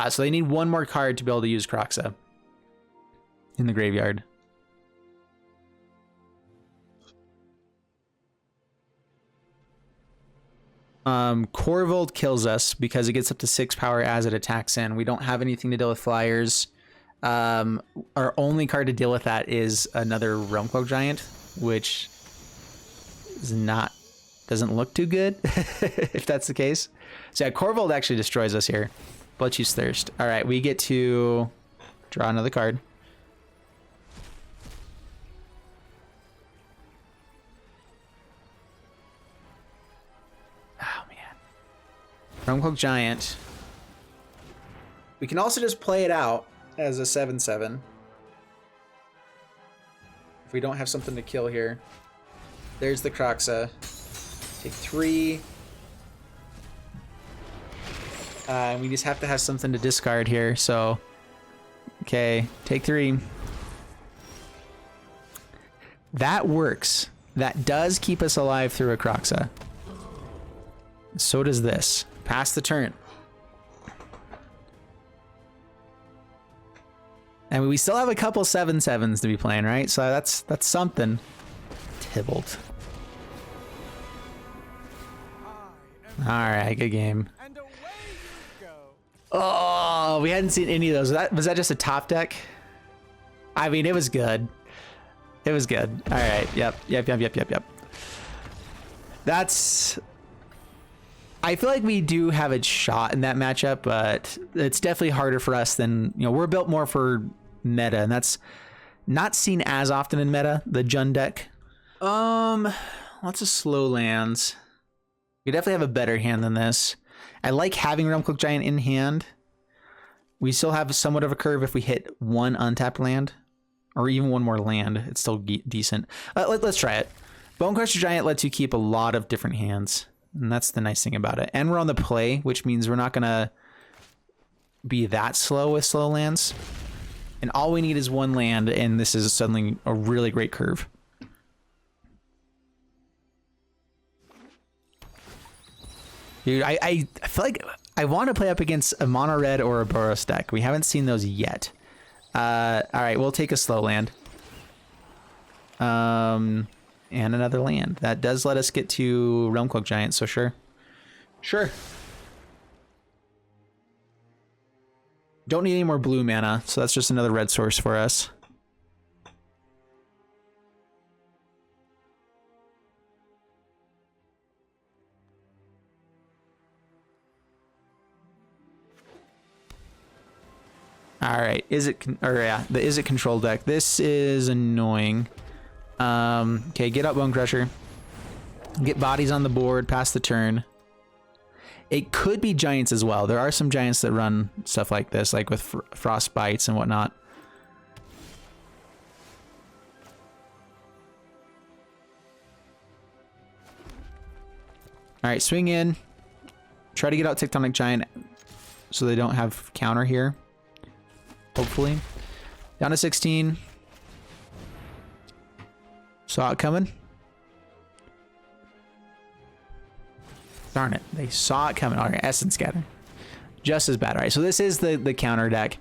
So they need one more card to be able to use Kroxa in the graveyard. Corvold kills us because it gets up to 6 power as it attacks in. We don't have anything to deal with flyers. Our only card to deal with that is another Realm Cloak Giant, which is doesn't look too good if that's the case. So yeah, Corvold actually destroys us here. Bloodchief's Thirst. All right, we get to draw another card. Oh man, Realm Cloak Giant. We can also just play it out as a 7/7 if we don't have something to kill here. There's the Kroxa. Take 3. We just have to have something to discard here, so... Okay, take 3. That works. That does keep us alive through a Croxa. So does this. Pass the turn. And we still have a couple 7/7s to be playing, right? So that's something. Tybalt. Alright, good game. Oh, we hadn't seen any of those. Was that just a top deck? I mean, it was good. It was good. Alright, yep. That's... I feel like we do have a shot in that matchup, but it's definitely harder for us than... You know, we're built more for meta, and that's not seen as often in meta, the Jund deck. Lots of slow lands. We definitely have a better hand than this. I like having Realmcloak Giant in hand. We still have somewhat of a curve if we hit one untapped land, or even one more land. It's still decent. Let's try it. Bonecrusher Giant lets you keep a lot of different hands, and that's the nice thing about it. And we're on the play, which means we're not gonna be that slow with slow lands. And all we need is one land, and this is suddenly a really great curve. Dude, I feel like I want to play up against a mono red or a Boros deck. We haven't seen those yet. All right, we'll take a slow land. And another land. That does let us get to Realmcloak Giant, so sure. Sure. Don't need any more blue mana, so that's just another red source for us. All right, is it control deck? This is annoying. Okay, get up, Bone Crusher. Get bodies on the board, pass the turn. It could be giants as well. There are some giants that run stuff like this, like with frost bites and whatnot. All right, swing in. Try to get out Tectonic Giant so they don't have counter here. Hopefully. Down to 16. Saw it coming. Darn it. They saw it coming. All right, Essence Scatter. Just as bad. All right, so this is the counter deck.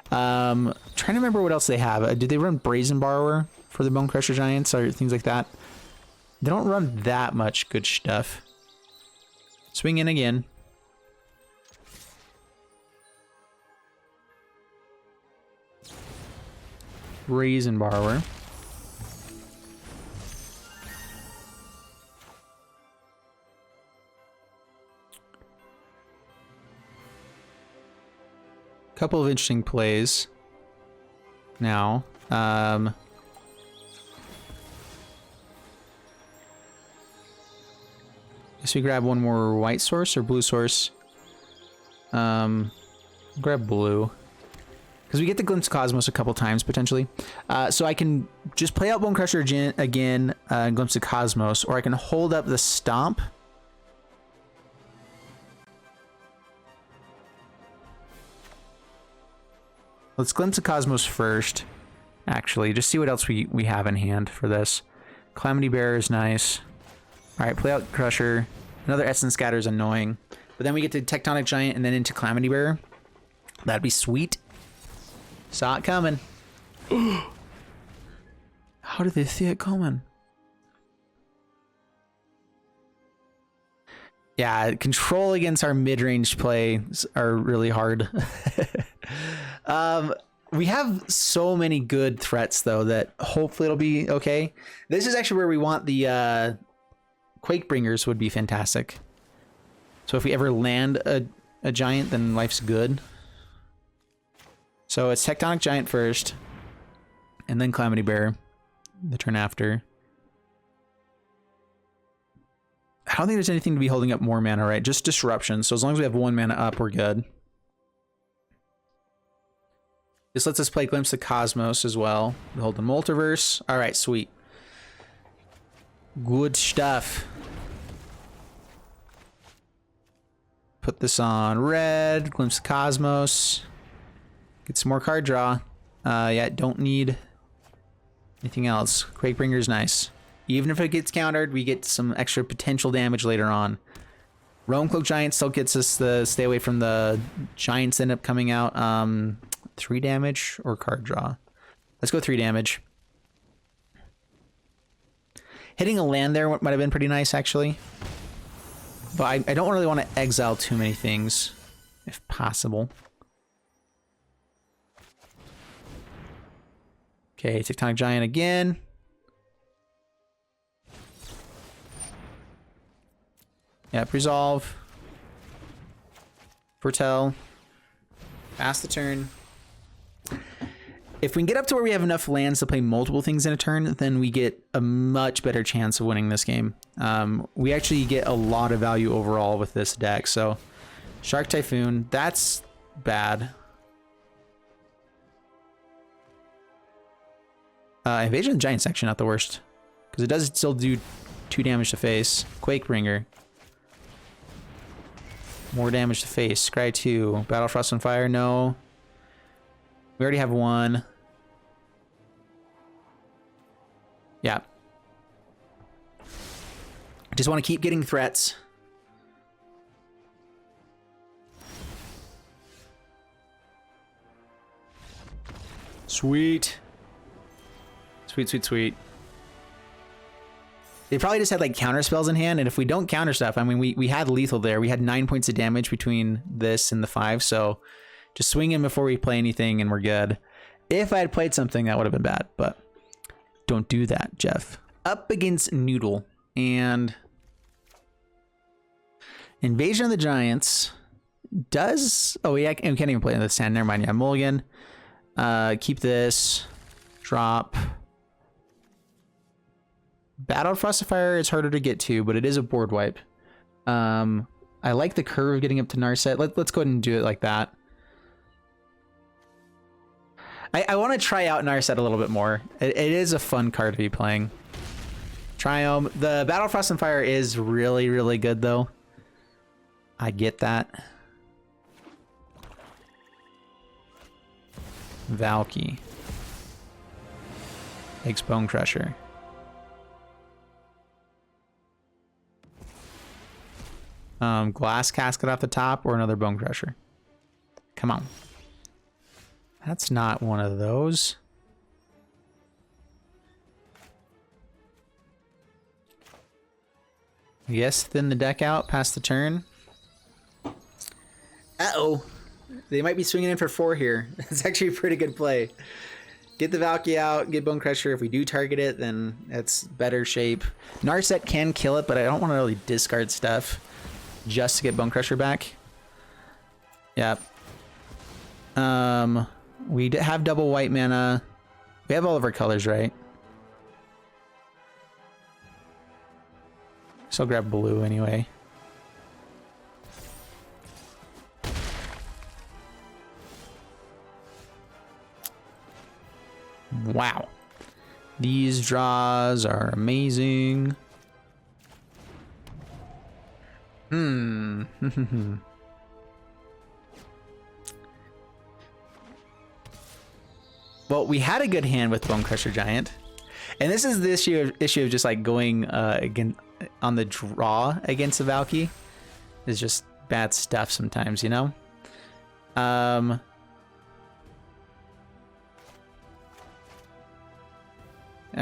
Trying to remember what else they have. Did they run Brazen Borrower for the Bone Crusher Giants or things like that? They don't run that much good stuff. Swing in again. Brazen Borrower. Couple of interesting plays now. Guess we grab one more white source or blue source. Grab blue. Because we get the Glimpse of Cosmos a couple times, potentially. So I can just play out Bone Crusher again, Glimpse of Cosmos, or I can hold up the Stomp. Let's Glimpse of Cosmos first, actually. Just see what else we have in hand for this. Calamity Bearer is nice. Alright, play out Crusher. Another Essence Scatter is annoying. But then we get to Tectonic Giant and then into Calamity Bearer. That'd be sweet. Saw it coming. How did they see it coming? Yeah, control against our mid-range plays are really hard. We have so many good threats, though, that hopefully it'll be okay. This is actually where we want the Quakebringers would be fantastic. So if we ever land a giant, then life's good. So it's Tectonic Giant first, and then Calamity Bearer the turn after. I don't think there's anything to be holding up more mana, right? Just Disruption. So as long as we have one mana up, we're good. This lets us play Glimpse of Cosmos as well. We hold the Multiverse. All right, sweet. Good stuff. put this on red. Glimpse of Cosmos. Get some more card draw. Yeah, don't need anything else. Quakebringer's nice. Even if it gets countered, we get some extra potential damage later on. Roam Cloak Giant still gets us the stay away from the giants end up coming out. 3 damage or card draw. Let's go 3 damage. Hitting a land there might have been pretty nice, actually. But I don't really want to exile too many things, if possible. Okay, Tectonic Giant again. Yep, resolve. Foretell. Pass the turn. If we can get up to where we have enough lands to play multiple things in a turn, then we get a much better chance of winning this game. We actually get a lot of value overall with this deck. So, Shark Typhoon, that's bad. Invasion of the Giant's actually not the worst, because it does still do 2 damage to face. Quakebringer. More damage to face. Scry 2. Battle Frost on Fire, no. We already have 1. Yeah. Just want to keep getting threats. Sweet. Sweet, sweet, sweet. They probably just had like counter spells in hand, and if we don't counter stuff, I mean, we had lethal there. We had 9 points of damage between this and the 5, so just swing in before we play anything and we're good. If I had played something, that would have been bad, but don't do that, Jeff. Up against Noodle, and Invasion of the Giants does... Oh, yeah, I can't even play in the sand. Never mind, yeah, mulligan. Keep this. Drop. Battle Frost of Fire is harder to get to, but it is a board wipe. I like the curve getting up to Narset. Let's go ahead and do it like that. I want to try out Narset a little bit more. It is a fun card to be playing. Triome. The Battle Frost and Fire is really, really good, though. I get that. Valky. Takes Bone Crusher. Glass Casket off the top or another Bone Crusher. Come on. That's not one of those. Yes, thin the deck out, pass the turn. Uh-oh. They might be swinging in for 4 here. It's actually a pretty good play. Get the Valky out, get Bone Crusher. If we do target it, then it's better shape. Narset can kill it, but I don't want to really discard stuff just to get Bone Crusher back. Yep. We have double white mana. We have all of our colors, right? So I'll grab blue anyway. Wow. These draws are amazing. Well, we had a good hand with Bone Crusher Giant. And this is the issue of just like going again on the draw against the Valky. Is just bad stuff sometimes, you know? I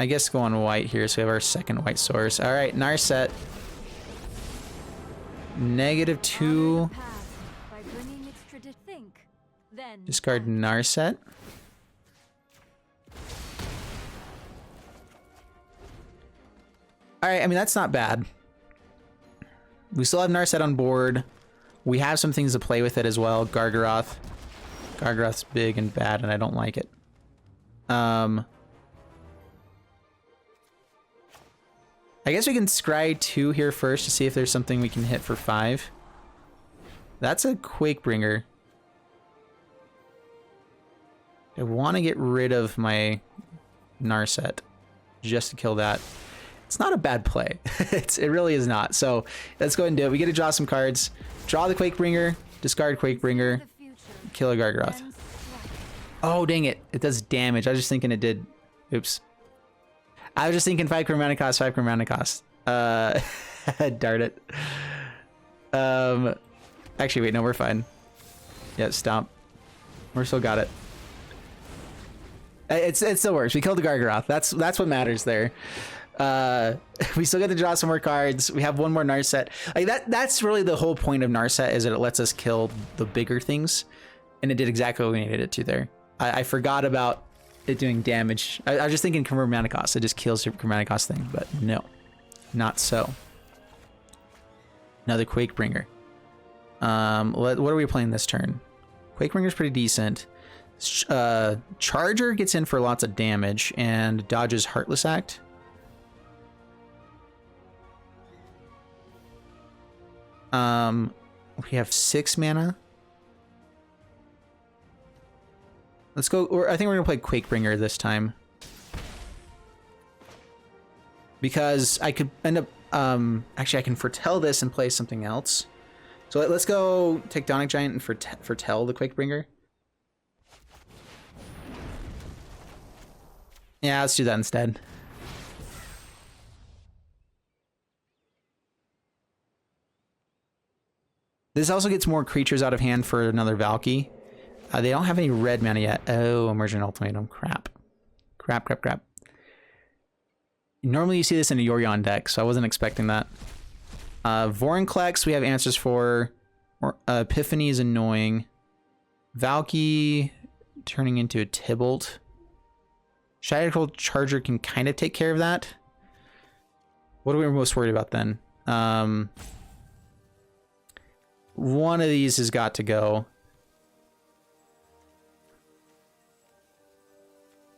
guess go on white here, so we have our second white source. All right, Narset. -2. Discard Narset. All right, I mean, that's not bad. We still have Narset on board. We have some things to play with it as well. Gargaroth. Gargaroth's big and bad, and I don't like it. I guess we can scry 2 here first to see if there's something we can hit for 5. That's a Quakebringer. I want to get rid of my Narset just to kill that. it's not a bad play. It really is not. So let's go ahead and do it. We get to draw some cards. Draw the Quakebringer, discard Quakebringer, kill a Gargaroth. Oh, dang it. It does damage. I was just thinking it did. Oops. I was just thinking 5 mana cost, 5 mana cost. Darn it. Actually, wait, no, we're fine. Yeah, stomp. We're still got it. It still works. We killed the Gargaroth. That's what matters there. We still get to draw some more cards. We have one more Narset. Like that's really the whole point of Narset, is that it lets us kill the bigger things, and it did exactly what we needed it to there. I forgot about it doing damage. I was just thinking convert mana cost. It just kills your mana cost thing, but no, not so. Another Quakebringer. What are we playing this turn? Quakebringer's pretty decent. Charger gets in for lots of damage and dodges Heartless Act. We have 6 mana. Let's go. I think we're gonna play Quakebringer this time, because I could end up. Actually, I can foretell this and play something else. So let's go Tectonic Giant and foretell the Quakebringer. Yeah, let's do that instead. This also gets more creatures out of hand for another Valky. They don't have any red mana yet. Oh, Immersion Ultimatum. Crap. Crap. Normally you see this in a Yorion deck, so I wasn't expecting that. Vorinclex, we have answers for. Epiphany is annoying. Valky turning into a Tybalt. Shadowcrow Charger can kind of take care of that. What are we most worried about then? One of these has got to go.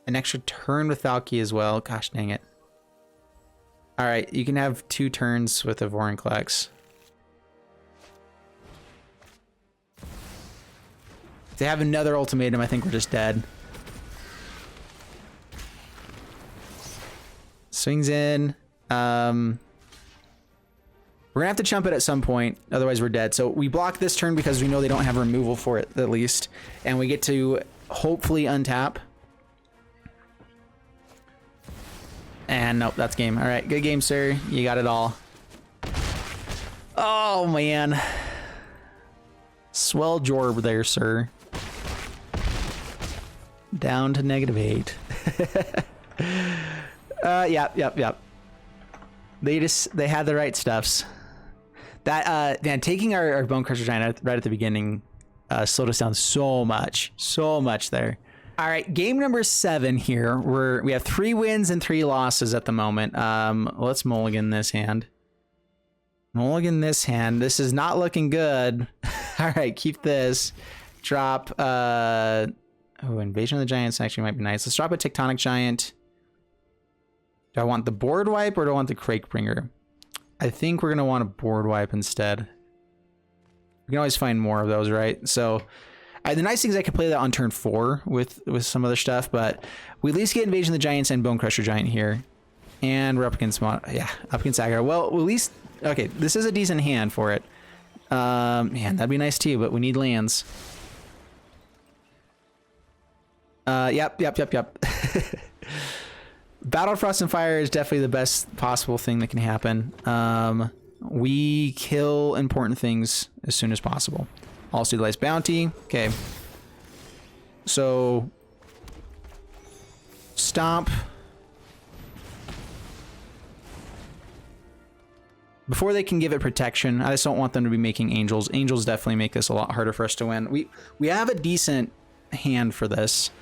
An extra turn with Valky as well. Gosh dang it. Alright, you can have 2 turns with a Vorinclex. If they have another ultimatum, I think we're just dead. Swings in. We're gonna have to chump it at some point, otherwise we're dead. So we block this turn because we know they don't have removal for it, at least. And we get to hopefully untap. And nope, that's game. All right, good game, sir. You got it all. Oh, man. Swell jorb there, sir. Down to -8. Yep. They had the right stuffs. That man, taking our Bone Crusher Giant right at the beginning slowed us down so much there. All right, game number 7 here. We have 3 wins and 3 losses at the moment. Let's mulligan this hand. This is not looking good. All right, keep this. Drop. Invasion of the Giants actually might be nice. Let's drop a Tectonic Giant. Do I want the board wipe or do I want the Quakebringer? I think we're gonna want a board wipe instead. We can always find more of those, right? So. The nice thing is I can play that on turn 4 with some other stuff, but we at least get Invasion of the Giants and Bone Crusher Giant here. And we're up against aggro. Well, at least, okay, this is a decent hand for it. Man, that'd be nice too, but we need lands. Yep. Battle Frost and Fire is definitely the best possible thing that can happen. We kill important things as soon as possible. Also utilize Bounty. Okay. So stomp. Before they can give it protection, I just don't want them to be making angels. Angels definitely make this a lot harder for us to win. We have a decent hand for this.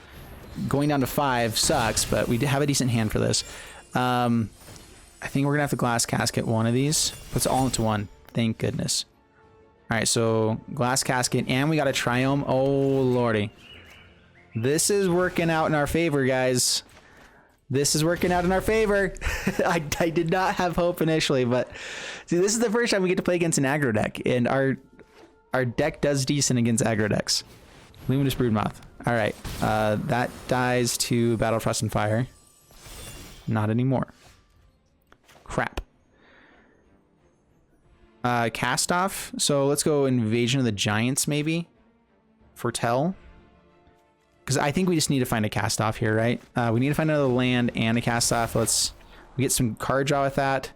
Going down to 5 sucks, but we have a decent hand for this. I think we're gonna have to Glass Casket one of these. Puts it all into one. Thank goodness. All right, so Glass Casket, and we got a Triome. Oh, lordy. This is working out in our favor, guys. This is working out in our favor. I did not have hope initially, but see, this is the first time we get to play against an aggro deck, and our deck does decent against aggro decks. Luminous Broodmoth. All right, that dies to Battle Frost and Fire. Not anymore. Crap. Cast off. So let's go Invasion of the Giants, maybe. Foretell. Because I think we just need to find a cast off here, right? We need to find another land and a cast off. Let's get some card draw with that.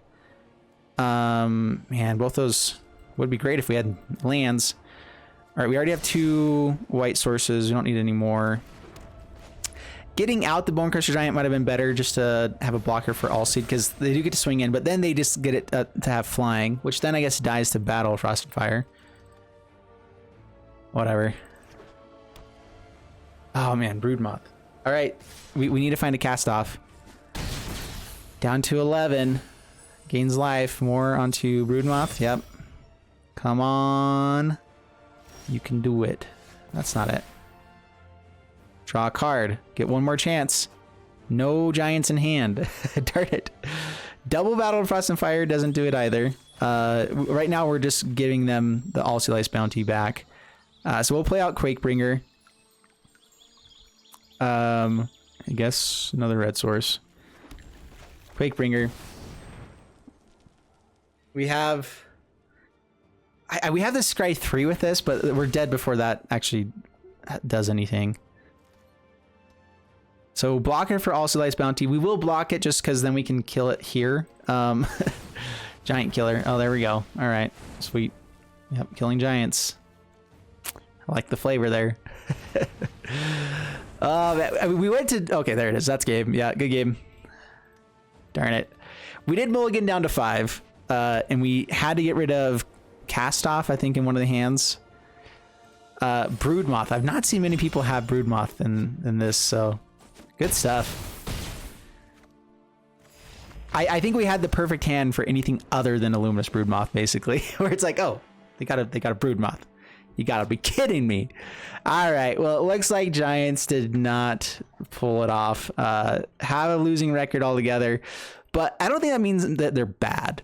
Man, both those would be great if we had lands. All right, we already have 2 white sources. We don't need any more. Getting out the Bonecrusher Giant might have been better just to have a blocker for All Seed, because they do get to swing in, but then they just get it to have flying, which then I guess dies to battle Frost and Fire. Whatever. Oh man, Broodmoth. All right, we need to find a cast off. Down to 11. Gains life. More onto Broodmoth. Yep. Come on. You can do it. That's not it. Draw a card. Get one more chance. No giants in hand. Darn it. Double Battle Frost and Fire doesn't do it either. Right now we're just giving them the All Sea Lice bounty back. So we'll play out Quakebringer. I guess another red source. Quakebringer. We have the Scry 3 with this, but we're dead before that actually does anything. So block it for All Sea Lice bounty. We will block it just because then we can kill it here. Giant killer. Oh, there we go. All right, sweet. Yep, killing giants. I like the flavor there. We went to... Okay, there it is. That's game. Yeah, good game. Darn it. We did mulligan down to 5, and we had to get rid of Cast Off, I think, in one of the hands. Broodmoth. I've not seen many people have Broodmoth in this, so good stuff. I think we had the perfect hand for anything other than a Luminous Broodmoth, basically, where it's like, oh, they got a Broodmoth. You gotta be kidding me. All right, well, it looks like Giants did not pull it off. Have a losing record altogether, but I don't think that means that they're bad.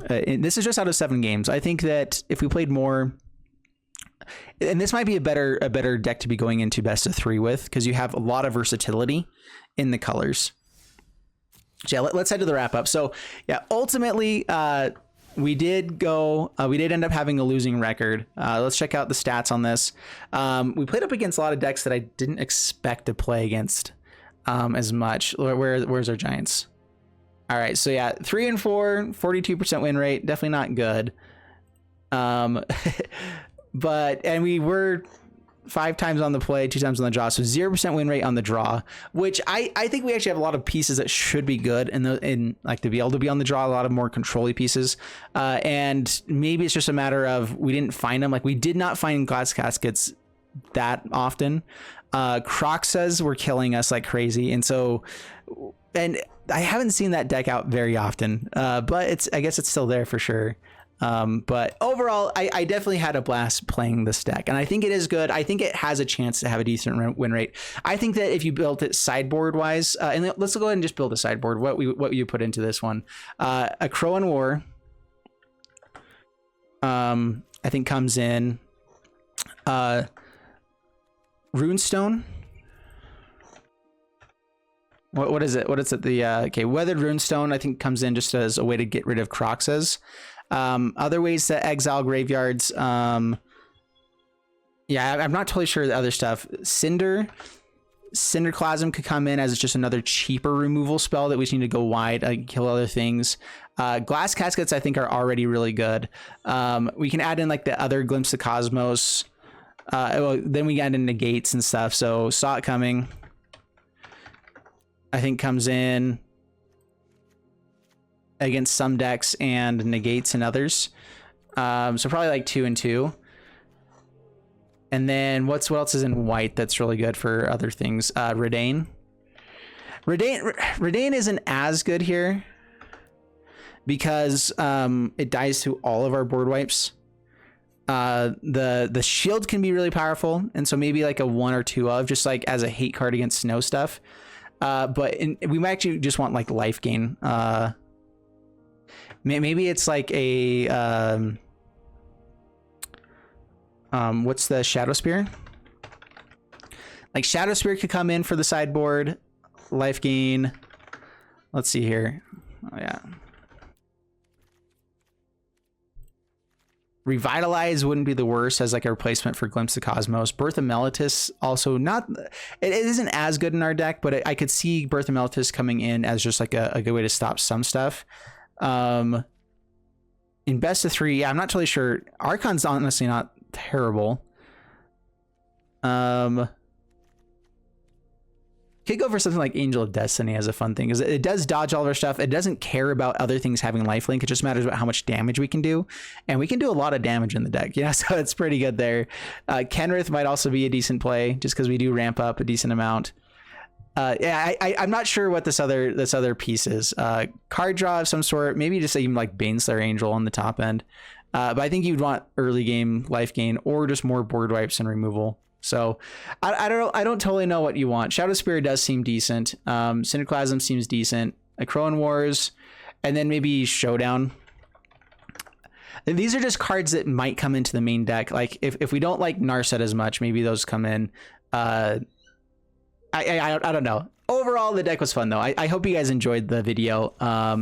And this is just out of 7 games. I think that if we played more, and this might be a better deck to be going into best of 3 with, because you have a lot of versatility in the colors. So yeah, let's head to the wrap up. So yeah, ultimately, we did end up having a losing record. Let's check out the stats on this. We played up against a lot of decks that I didn't expect to play against as much. Where's our Giants? All right, so yeah, 3 and 4, 42% win rate, definitely not good. And we were 5 times on the play, 2 times on the draw, so 0% win rate on the draw, which I think we actually have a lot of pieces that should be good in like to be able to be on the draw, a lot of more control-y pieces. And maybe it's just a matter of we didn't find them. Like we did not find Glass Caskets that often. Croxas were killing us like crazy, and I haven't seen that deck out very often, but I guess it's still there for sure. But overall, I definitely had a blast playing this deck, and I think it is good. I think it has a chance to have a decent win rate. I think that if you built it sideboard wise, and let's go ahead and just build a sideboard. What you put into this one, a Crow and War, I think comes in, Runestone. What is it? What is it? Okay, Weathered Runestone, I think comes in just as a way to get rid of Croxas. Other ways to exile graveyards. Yeah, I'm not totally sure the other stuff. Cinderclasm could come in as just another cheaper removal spell that we just need to go wide, kill other things. Glass Caskets, I think, are already really good. We can add in like the other Glimpse of Cosmos. Then we add in Negates and stuff. So Saw It Coming, I think, comes in against some decks and negates and others. So probably like 2 and 2. And then what else is in white that's really good for other things? Redain. Redain isn't as good here because it dies to all of our board wipes. The shield can be really powerful, and so maybe like a 1 or 2 of, just like as a hate card against snow stuff. We might actually just want like life gain. Maybe it's like a what's the Shadow Spear? Like Shadow Spear could come in for the sideboard, life gain. Let's see here. Oh yeah, Revitalize wouldn't be the worst as like a replacement for Glimpse of Cosmos. Birth of Meletis also not, it isn't as good in our deck, but I could see Birth of Meletis coming in as just like a good way to stop some stuff. In best of 3, yeah, I'm not totally sure. Archon's honestly not terrible. Could go for something like Angel of Destiny as a fun thing, because it does dodge all of our stuff. It doesn't care about other things having lifelink. It just matters about how much damage we can do, and we can do a lot of damage in the deck. Yeah, so it's pretty good there. Kenrith might also be a decent play, just because we do ramp up a decent amount. Yeah, I'm not sure what this other piece is. Card draw of some sort, maybe just even like Baneslayer Angel on the top end. But I think you'd want early game life gain or just more board wipes and removal. So I don't totally know what you want. Shadow Spear does seem decent. Cinderclasm seems decent. Crowan Wars, and then maybe Showdown. These are just cards that might come into the main deck. Like if we don't like Narset as much, maybe those come in. I don't know. Overall, the deck was fun though. I hope you guys enjoyed the video. I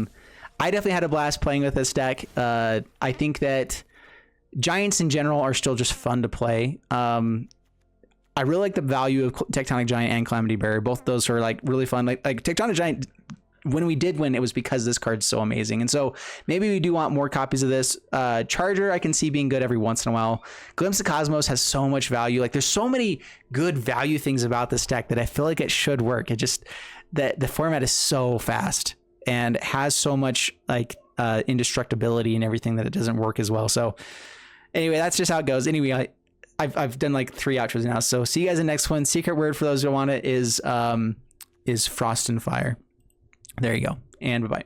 definitely had a blast playing with this deck. I think that Giants in general are still just fun to play. I really like the value of Tectonic Giant and Calamity Bearer. Both of those are like really fun. Like Tectonic Giant, when we did win, it was because this card's so amazing. And so maybe we do want more copies of this. Charger, I can see being good every once in a while. Glimpse of Cosmos has so much value. Like there's so many good value things about this deck that I feel like it should work. It just, the format is so fast and has so much like indestructibility and everything that it doesn't work as well. So anyway, that's just how it goes. Anyway, I've done like 3 outros now. So see you guys in the next one. Secret word for those who want it is Frost and Fire. There you go. And bye-bye.